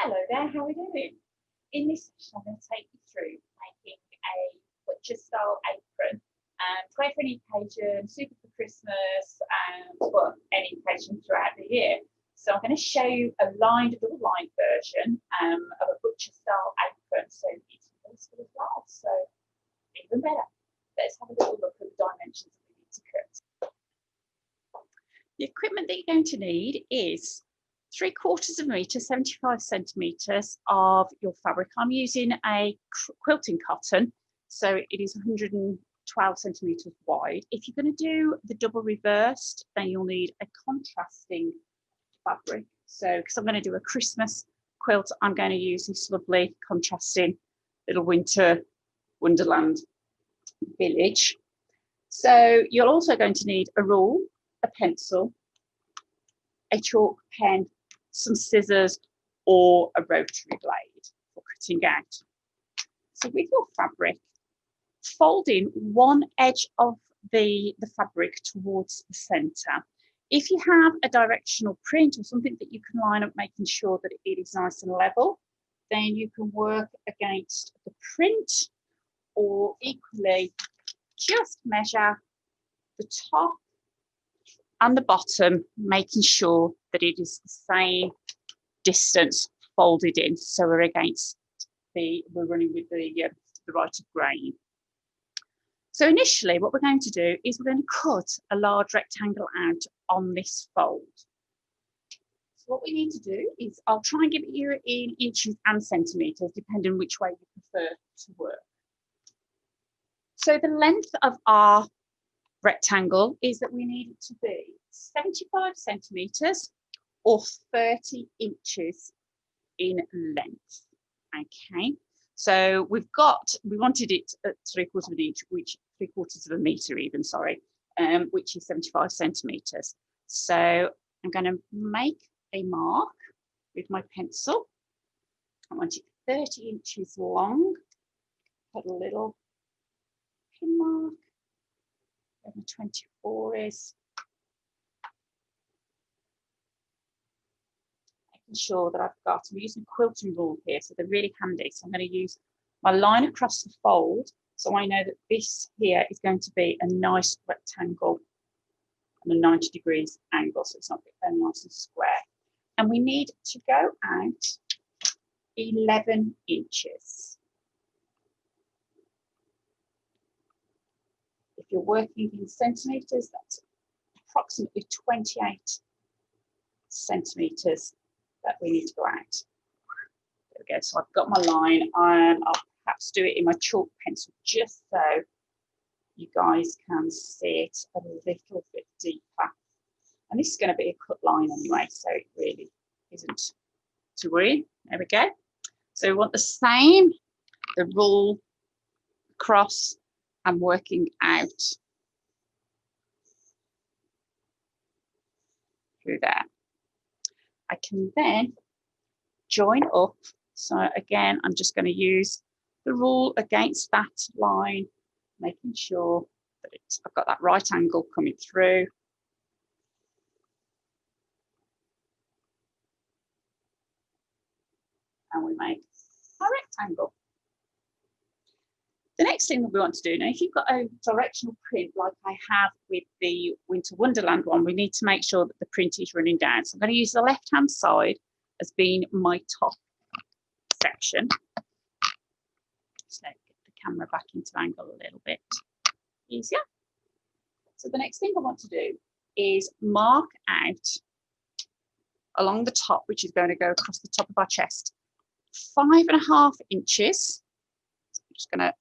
Hello there, how are we doing? In this session, I'm going to take you through making a butcher style apron for any occasion, super for Christmas, and for any occasion throughout the year. So I'm going to show you a double lined version of a butcher style apron, so it's useful as well. So even better. Let's have a little look at the dimensions that we need to cut. The equipment that you're going to need is 3/4 of a metre, 75 centimetres of your fabric. I'm using a quilting cotton, so it is 112 centimetres wide. If you're going to do the double reversed, then you'll need a contrasting fabric. So, because I'm going to do a Christmas quilt, I'm going to use this lovely contrasting little winter wonderland village. So you're also going to need a rule, a pencil, a chalk pen, some scissors, or a rotary blade for cutting out. So with your fabric, fold in one edge of the fabric towards the centre. If you have a directional print or something that you can line up, making sure that it is nice and level, then you can work against the print, or equally just measure the top and the bottom, making sure that it is the same distance folded in, so we're running with the right of grain. So initially what we're going to do is we're going to cut a large rectangle out on this fold. So what we need to do is, I'll try and give it you in inches and centimetres, depending which way you prefer to work. So the length of our rectangle is that we need it to be 75 centimetres or 30 inches in length. Okay, so we wanted it at 3/4 of an inch, which 3/4 of a metre even, sorry, which is 75 centimetres. So I'm going to make a mark with my pencil. I want it 30 inches long. Put a little pin mark. Where my 24 is. Making sure that I'm using a quilting rule here, so they're really handy. So I'm going to use my line across the fold, so I know that this here is going to be a nice rectangle and a 90 degrees angle, so it's not very nice and square. And we need to go out 11 inches. If you're working in centimetres, that's approximately 28 centimetres that we need to go out. There we go. So I've got my line. I'll perhaps do it in my chalk pencil just so you guys can see it a little bit deeper. And this is going to be a cut line anyway, so it really isn't to worry. There we go. So we want the same, the rule across and working out through there. I can then join up. So again, I'm just going to use the rule against that line, making sure that I've got that right angle coming through. And we make a rectangle. The next thing that we want to do, now if you've got a directional print like I have with the Winter Wonderland one, we need to make sure that the print is running down. So I'm going to use the left-hand side as being my top section. Just let the camera back into angle a little bit easier. So the next thing I want to do is mark out along the top, which is going to go across the top of our chest, 5.5 inches. So I'm just going to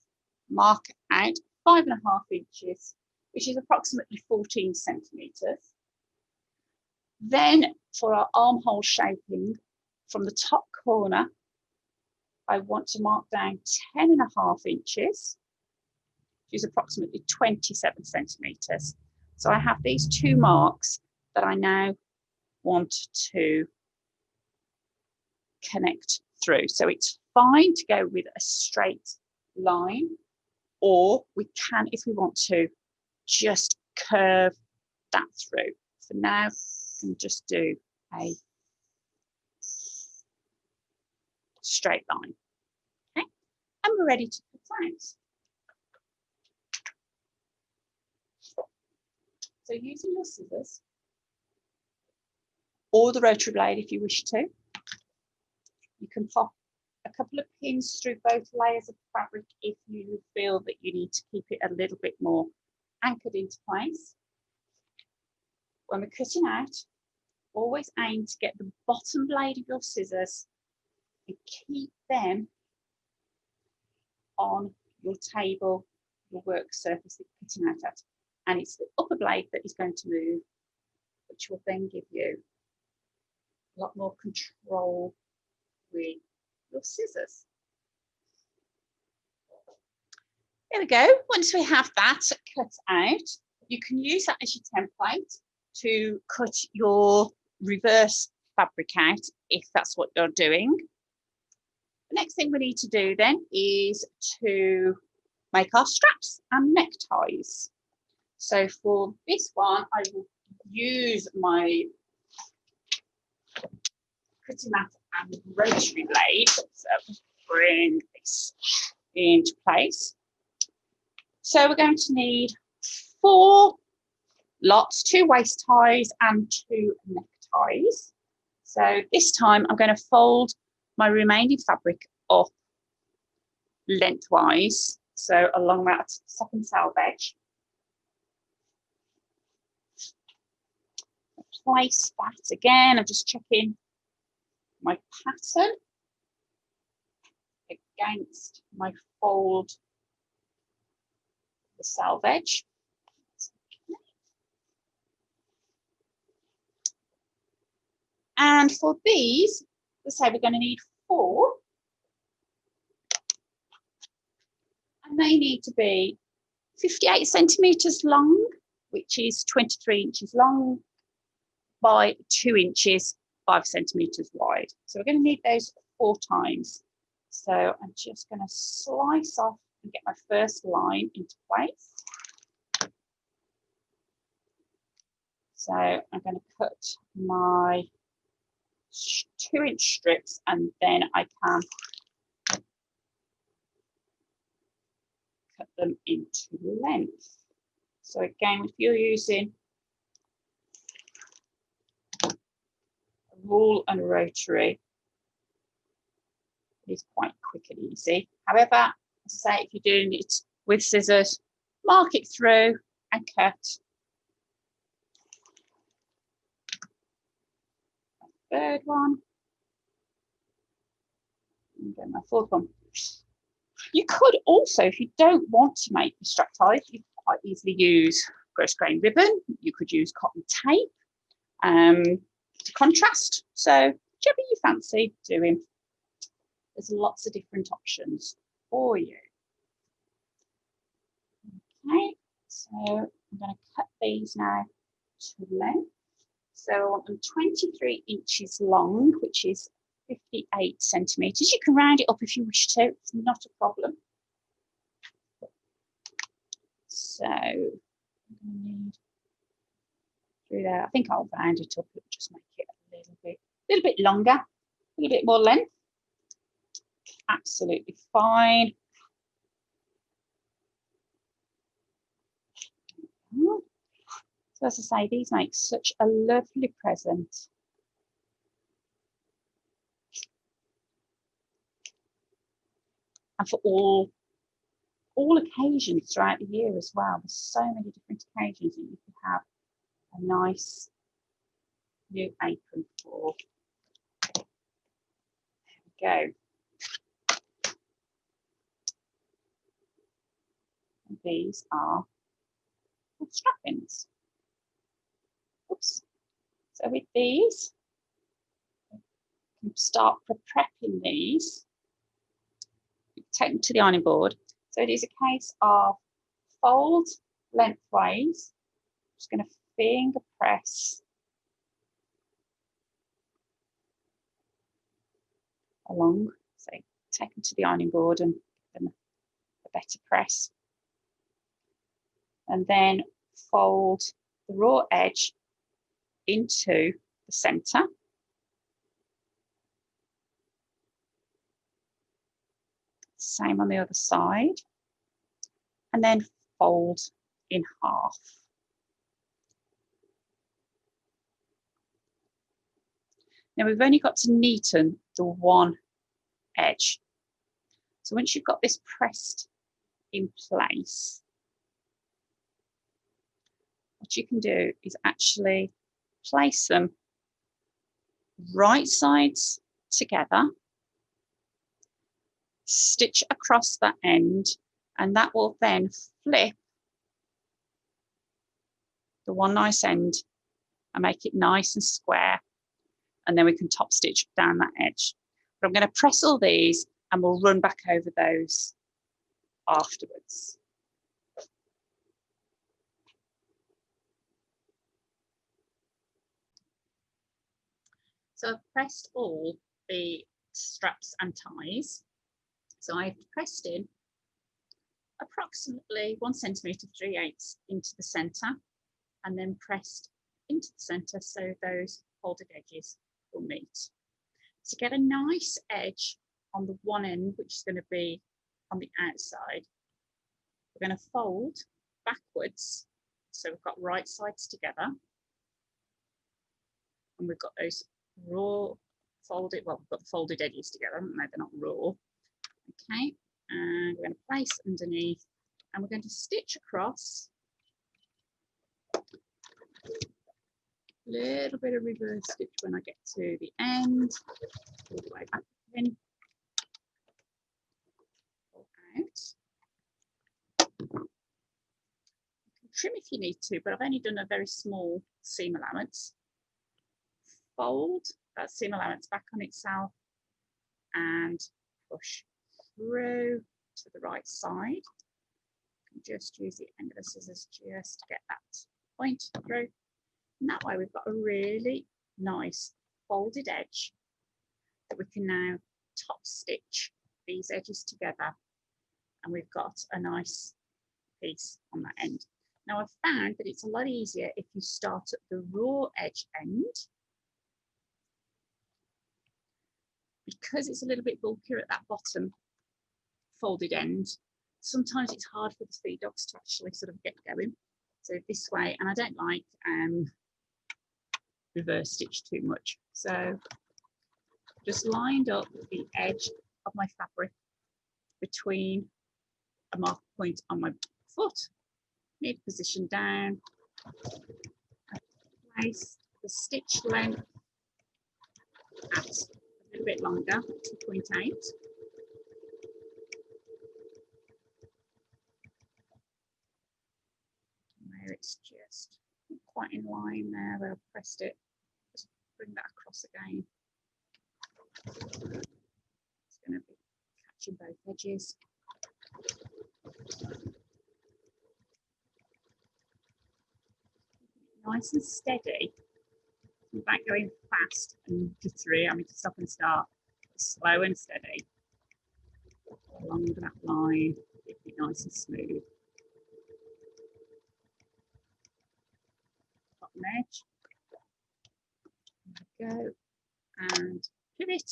mark out 5.5 inches, which is approximately 14 centimetres. Then for our armhole shaping, from the top corner, I want to mark down 10.5 inches, which is approximately 27 centimetres. So I have these two marks that I now want to connect through. So it's fine to go with a straight line, or we can, if we want to, just curve that through. For now, we can just do a straight line. Okay, and we're ready to cut out. So using your scissors or the rotary blade if you wish to, you can pop a couple of pins through both layers of fabric if you feel that you need to keep it a little bit more anchored into place. When we're cutting out, always aim to get the bottom blade of your scissors and keep them on your table, your work surface that you're cutting out at. And it's the upper blade that is going to move, which will then give you a lot more control with your scissors. There we go. Once we have that cut out, you can use that as your template to cut your reverse fabric out if that's what you're doing. The next thing we need to do then is to make our straps and neckties. So for this one, I will use my cutting mat and rotary blade. So bring this into place. So we're going to need 4 lots, 2 waist ties and 2 neckties. So this time I'm going to fold my remaining fabric up lengthwise, so along that second selvage. Place that again. I'm just checking my pattern against my fold, the selvage. And for these, let's say we're going to need 4, and they need to be 58 centimetres long, which is 23 inches long by 2 inches, 5 centimetres wide. So we're going to need those 4 times. So I'm just going to slice off and get my first line into place. So I'm going to cut my 2-inch strips, and then I can cut them into length. So again, if you're using rule and rotary, it's quite quick and easy. However, as I say, if you're doing it with scissors, mark it through and cut. Third one, and then my 4th one. You could also, if you don't want to make the strap ties, you could quite easily use gross grain ribbon. You could use cotton tape to contrast. So whichever you fancy doing, there's lots of different options for you. Okay, so I'm going to cut these now to length. So I want them 23 inches long, which is 58 centimetres. You can round it up if you wish to, it's not a problem. So I'm going to need through there. I think I'll round it up, it'll just make it a little bit longer, a little bit more length. Absolutely fine. So as I say, these make such a lovely present. And for all occasions throughout the year as well. There's so many different occasions that you can have a nice new apron for. There we go. And these are strap-ins. Oops. So with these, you can start prepping these. Take them to the ironing board. So it is a case of fold lengthways. Just going to finger press along. So take them to the ironing board and give them a better press. And then fold the raw edge into the centre. Same on the other side. And then fold in half. Now we've only got to neaten the one edge. So once you've got this pressed in place, what you can do is actually place them right sides together, stitch across that end, and that will then flip the one nice end and make it nice and square, and then we can top stitch down that edge. But I'm going to press all these and we'll run back over those afterwards. So I've pressed all the straps and ties. So I've pressed in approximately 1 centimetre 3/8 into the centre, and then pressed into the centre so those folded edges will meet. To get a nice edge on the one end, which is going to be on the outside, we're going to fold backwards. So we've got right sides together, and we've got those raw folded, well, we've got the folded edges together, haven't they? They're not raw. Okay, and we're going to place underneath, and we're going to stitch across. A little bit of reverse stitch when I get to the end, all the way back in, pull out. You can trim if you need to, but I've only done a very small seam allowance. Fold that seam allowance back on itself and push through to the right side. You can just use the end of the scissors just to get that point through. And that way we've got a really nice folded edge that we can now top stitch these edges together, and we've got a nice piece on that end. Now I've found that it's a lot easier if you start at the raw edge end, because it's a little bit bulkier at that bottom folded end. Sometimes it's hard for the feed dogs to actually sort of get going. So this way, and I don't like reverse stitch too much. So just lined up the edge of my fabric between a mark point on my foot, mid position down, place the stitch length at a little bit longer, 2.8. Where it's just not quite in line there where I've pressed it, just bring that across again. It's going to be catching both edges. Nice and steady, without going fast and jittery, I mean to stop and start. Slow and steady along that line, keep it nice and smooth. Bottom edge, there we go, and pivot.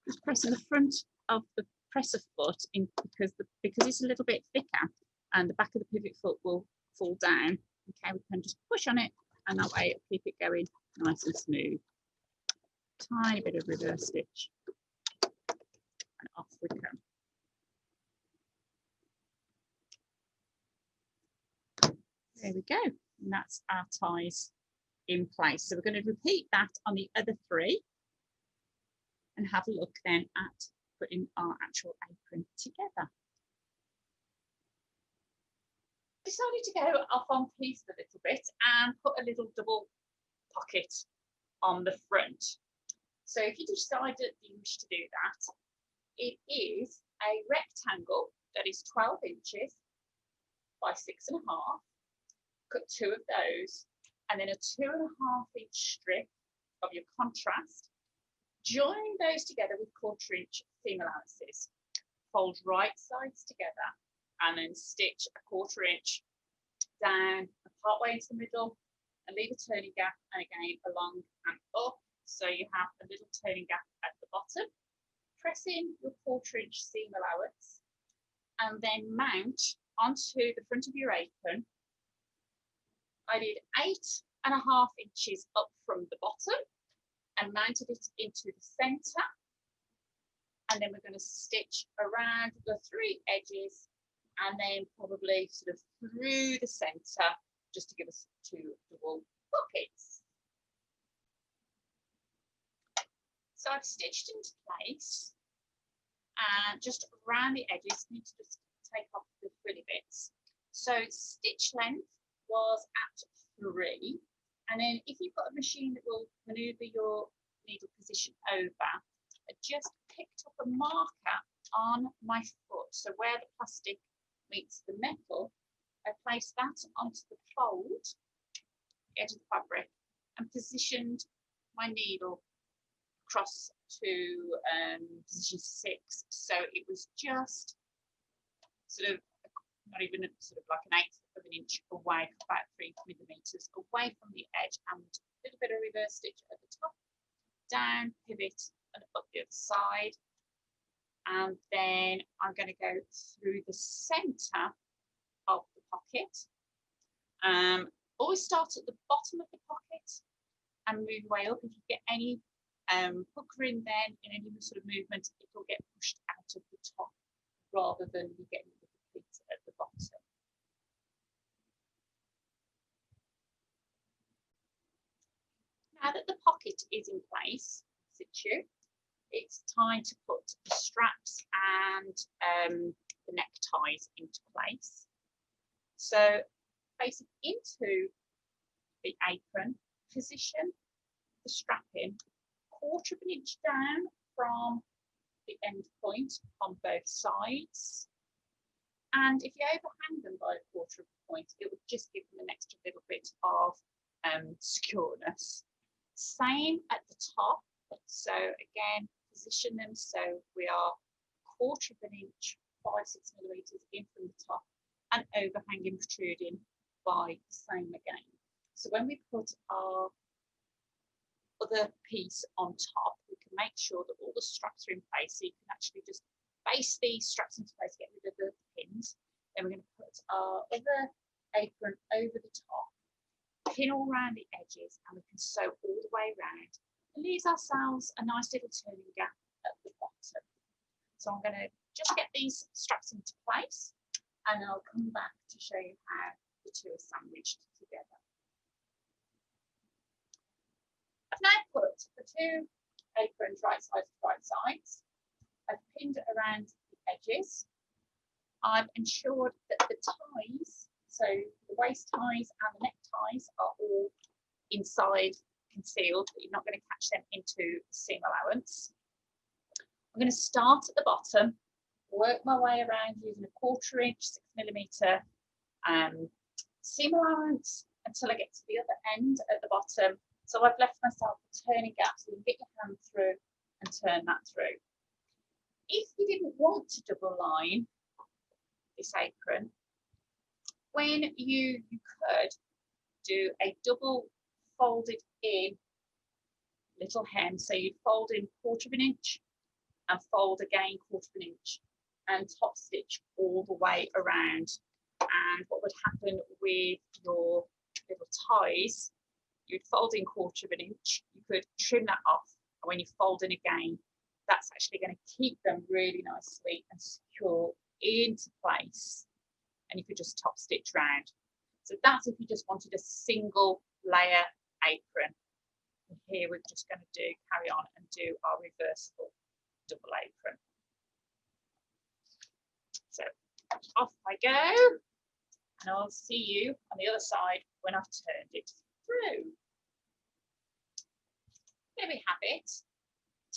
Just pressing the front of the presser foot in because it's a little bit thicker, and the back of the pivot foot will fall down. Okay, we can just push on it, and that way it'll keep it going nice and smooth. Tiny bit of reverse stitch, and off we come. There we go, and that's our ties in place. So we're going to repeat that on the other three and have a look then at putting our actual apron together. I decided to go off on piece a little bit and put a little double pocket on the front. So if you decide that you wish to do that, it is a rectangle that is 12 inches by 6.5. Cut 2 of those, and then a 2.5 inch strip of your contrast. Join those together with 1/4 inch seam allowances. Fold right sides together, and then stitch a 1/4 inch down part way into the middle, and leave a turning gap, and again along and up, so you have a little turning gap at the bottom. press in your 1/4" seam allowance and then mount onto the front of your apron. I did 8.5 inches up from the bottom and mounted it into the centre. And then we're going to stitch around the 3 edges and then probably sort of through the centre just to give us 2 double pockets. So I've stitched into place and just around the edges, need to just take off the frilly bits. So stitch length was at 3, and then if you've got a machine that will manoeuvre your needle position over, I just picked up a marker on my foot. So where the plastic meets the metal, I placed that onto the fold, the edge of the fabric, and positioned my needle across to position 6. So it was just sort of not even sort of like an 1/8 of an inch away, about 3 millimeters away from the edge, and a little bit of reverse stitch at the top, down, pivot, and up the other side. And then I'm going to go through the centre of the pocket. Always start at the bottom of the pocket and move your way up. If you get any puckering then in any sort of movement, it will get pushed out of the top rather than you getting the pleats at the bottom. Now that the pocket is in place, situ, it's time to put the straps and the neckties into place. So place it into the apron, position the strap in 1/4 of an inch down from the end point on both sides. And if you overhang them by 1/4 of a point, it would just give them an extra little bit of secureness. Same at the top. So again, position them so we are 1/4 of an inch, 5-6 millimeters in from the top, and overhanging, protruding by the same again. So when we put our other piece on top, we can make sure that all the straps are in place. So you can actually just base these straps into place, get rid of the pins. Then we're going to put our other apron over the top, pin all around the edges, and we can sew all the way around. It leaves ourselves a nice little turning gap at the bottom. So I'm going to just get these straps into place, and I'll come back to show you how the two are sandwiched together. I've now put the 2 aprons right sides to right sides. I've pinned around the edges. I've ensured that the ties, so the waist ties and the neck ties, are all inside concealed, but you're not going to catch them into the seam allowance. I'm going to start at the bottom, work my way around using a 1/4 inch, 6 millimeter seam allowance until I get to the other end at the bottom. So I've left myself a turning gap so you can get your hand through and turn that through. If you didn't want to double line this apron, when you could do a double folded in little hem. So you'd fold in 1/4 of an inch and fold again 1/4 of an inch and top stitch all the way around. And what would happen with your little ties, you'd fold in 1/4 of an inch, you could trim that off, and when you fold in again, that's actually going to keep them really nicely and secure into place, and you could just top stitch round. So that's if you just wanted a single layer apron. And here we're just going to carry on and do our reversible double apron. So off I go, and I'll see you on the other side when I've turned it through. There we have it.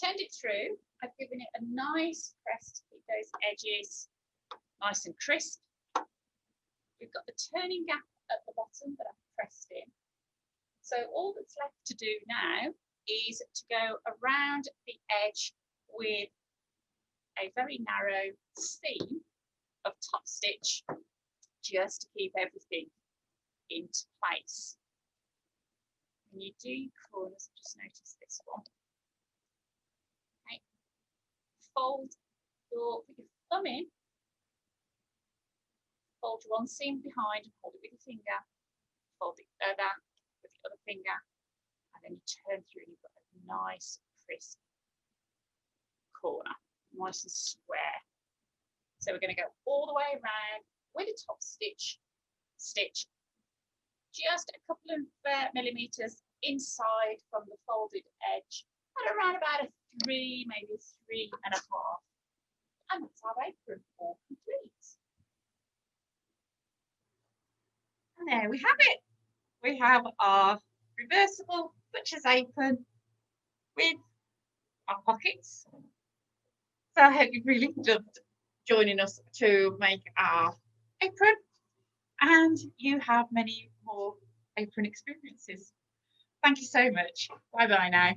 Turned it through. I've given it a nice press to keep those edges nice and crisp. We've got the turning gap at the bottom that I've pressed in. So all that's left to do now is to go around the edge with a very narrow seam of top stitch just to keep everything into place. When you do your corners, just notice this one. Okay. fold put your thumb in, fold your one seam behind and hold it with your finger, fold it over with the other finger, and then you turn through and you've got a nice crisp corner, nice and square. So we're going to go all the way around with a top stitch, just a couple of millimeters inside from the folded edge, at around about a 3, maybe 3.5. And that's our apron all complete. And there we have it. We have our reversible butcher's apron with our pockets. So I hope you've really loved joining us to make our apron, and you have many more apron experiences. Thank you so much. Bye bye now.